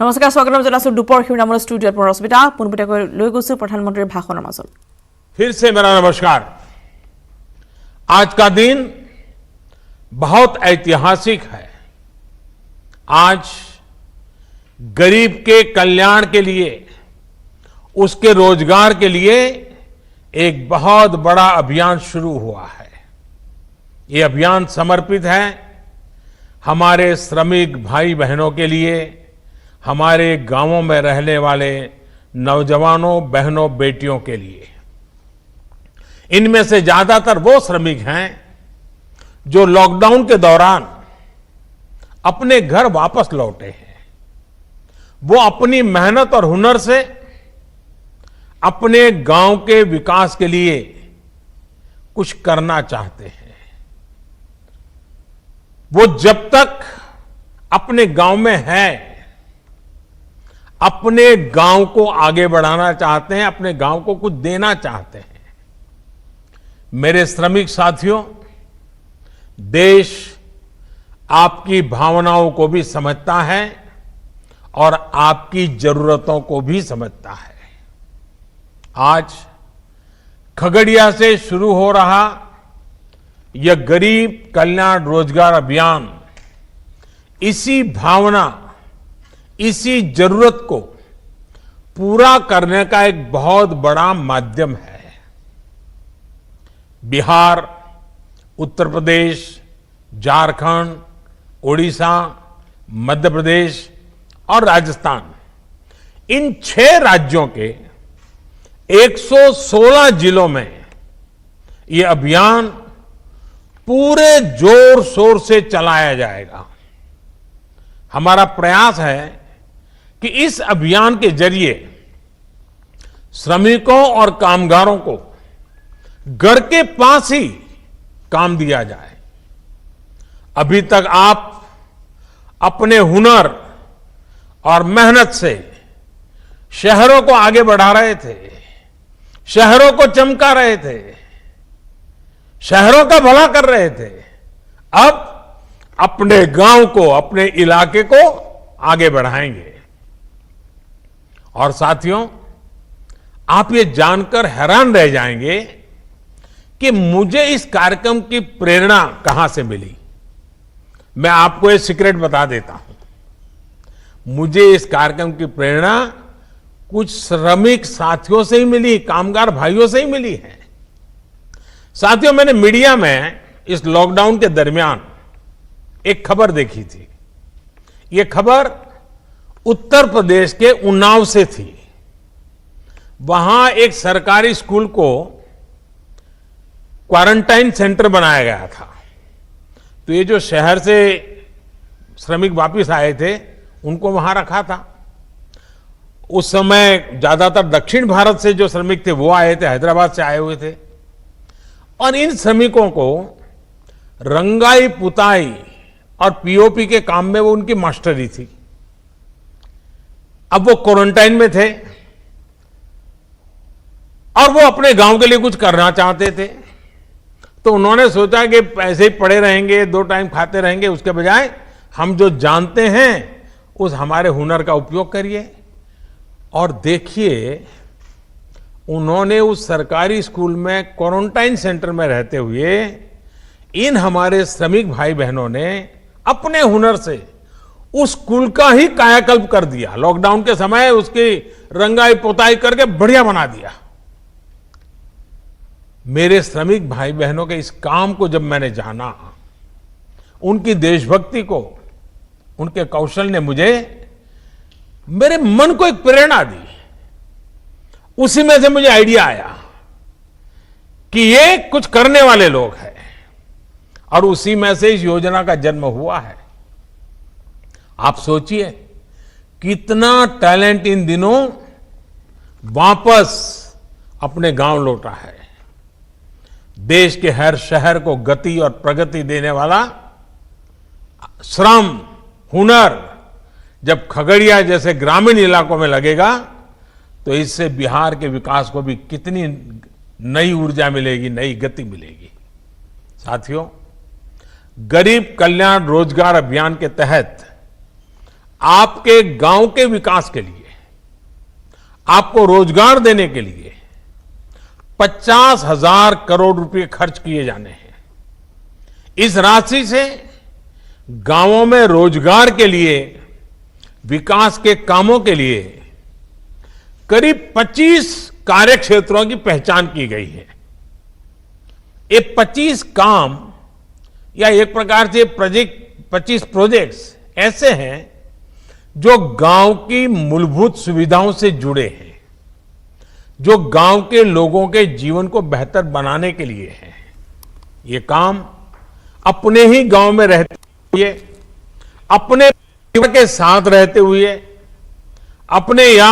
নমস্কাৰ স্বাগতম জনাইছো দুপৰ শিৰোনামৰ ষ্টুডিঅ'ত পৰস্মিতা পুনপটীয়াকৈ লৈ গৈছো প্ৰধানমন্ত্ৰীৰ ভাষণৰ মাজত। फिर से मेरा नमस्कार। आज का दिन बहुत ऐतिहासिक है। आज गरीब के कल्याण के लिए, उसके रोजगार के लिए एक बहुत बड़ा अभियान शुरू हुआ है। ये अभियान समर्पित है हमारे श्रमिक भाई बहनों के लिए, हमारे गांवों में रहने वाले नौजवानों, बहनों, बेटियों के लिए। इनमें से ज्यादातर वो श्रमिक हैं जो लॉकडाउन के दौरान अपने घर वापस लौटे हैं। वो अपनी मेहनत और हुनर से अपने गांव के विकास के लिए कुछ करना चाहते हैं। वो जब तक अपने गांव में है, अपने गांव को आगे बढ़ाना चाहते हैं, अपने गांव को कुछ देना चाहते हैं। मेरे श्रमिक साथियों, देश आपकी भावनाओं को भी समझता है और आपकी जरूरतों को भी समझता है। आज खगड़िया से शुरू हो रहा यह गरीब कल्याण रोजगार अभियान इसी भावना, इसी जरूरत को पूरा करने का एक बहुत बड़ा माध्यम है। बिहार, उत्तर प्रदेश, झारखंड, ओडिशा, मध्य प्रदेश और राजस्थान, इन 6 राज्यों के 116 जिलों में यह अभियान पूरे जोर शोर से चलाया जाएगा। हमारा प्रयास है कि इस अभियान के जरिए श्रमिकों और कामगारों को घर के पास ही काम दिया जाए। अभी तक आप अपने हुनर और मेहनत से शहरों को आगे बढ़ा रहे थे, शहरों को चमका रहे थे, शहरों का भला कर रहे थे। अब अपने गांव को, अपने इलाके को आगे बढ़ाएंगे। और साथियों, आप ये जानकर हैरान रह जाएंगे कि मुझे इस कार्यक्रम की प्रेरणा कहां से मिली। मैं आपको एक सीक्रेट बता देता हूं। मुझे इस कार्यक्रम की प्रेरणा कुछ श्रमिक साथियों से ही मिली, कामगार भाइयों से ही मिली है। साथियों, मैंने मीडिया में इस लॉकडाउन के दरमियान एक खबर देखी थी। यह खबर उत्तर प्रदेश के उन्नाव से थी। वहां एक सरकारी स्कूल को क्वारंटाइन सेंटर बनाया गया था। तो ये जो शहर से श्रमिक वापस आए थे, उनको वहां रखा था। उस समय ज्यादातर दक्षिण भारत से जो श्रमिक थे वो आए थे, हैदराबाद से आए हुए थे। और इन श्रमिकों को रंगाई पुताई और पीओपी के काम में वो उनकी मास्टरी थी। अब वो क्वारंटाइन में थे और वो अपने गांव के लिए कुछ करना चाहते थे। तो उन्होंने सोचा कि ऐसे ही पड़े रहेंगे, 2 टाइम खाते रहेंगे, उसके बजाय हम जो जानते हैं उस हमारे हुनर का उपयोग करिए। और देखिए, उन्होंने उस सरकारी स्कूल में क्वारंटाइन सेंटर में रहते हुए इन हमारे श्रमिक भाई बहनों ने अपने हुनर से उस स्कूल का ही कायाकल्प कर दिया। लॉकडाउन के समय उसकी रंगाई पोताई करके बढ़िया बना दिया। मेरे श्रमिक भाई बहनों के इस काम को जब मैंने जाना, उनकी देशभक्ति को, उनके कौशल ने मेरे मन को एक प्रेरणा दी। उसी में से मुझे आइडिया आया कि ये कुछ करने वाले लोग हैं, और उसी में से इस योजना का जन्म हुआ है। आप सोचिए, कितना टैलेंट इन दिनों वापस अपने गांव लौटा है। देश के हर शहर को गति और प्रगति देने वाला श्रम, हुनर जब खगड़िया जैसे ग्रामीण इलाकों में लगेगा, तो इससे बिहार के विकास को भी कितनी नई ऊर्जा मिलेगी, नई गति मिलेगी। साथियों, गरीब कल्याण रोजगार अभियान के तहत आपके गांव के विकास के लिए, आपको रोजगार देने के लिए 50,000 करोड़ रुपए खर्च किए जाने हैं। इस राशि से गांवों में रोजगार के लिए, विकास के कामों के लिए करीब 25 कार्य क्षेत्रों की पहचान की गई है। ये 25 काम या एक प्रकार से 25 प्रोजेक्ट्स ऐसे हैं जो गांव की मूलभूत सुविधाओं से जुड़े हैं, जो गांव के लोगों के जीवन को बेहतर बनाने के लिए है। ये काम अपने ही गांव में रहते हुए, अपने परिवार के साथ रहते हुए, अपने यहां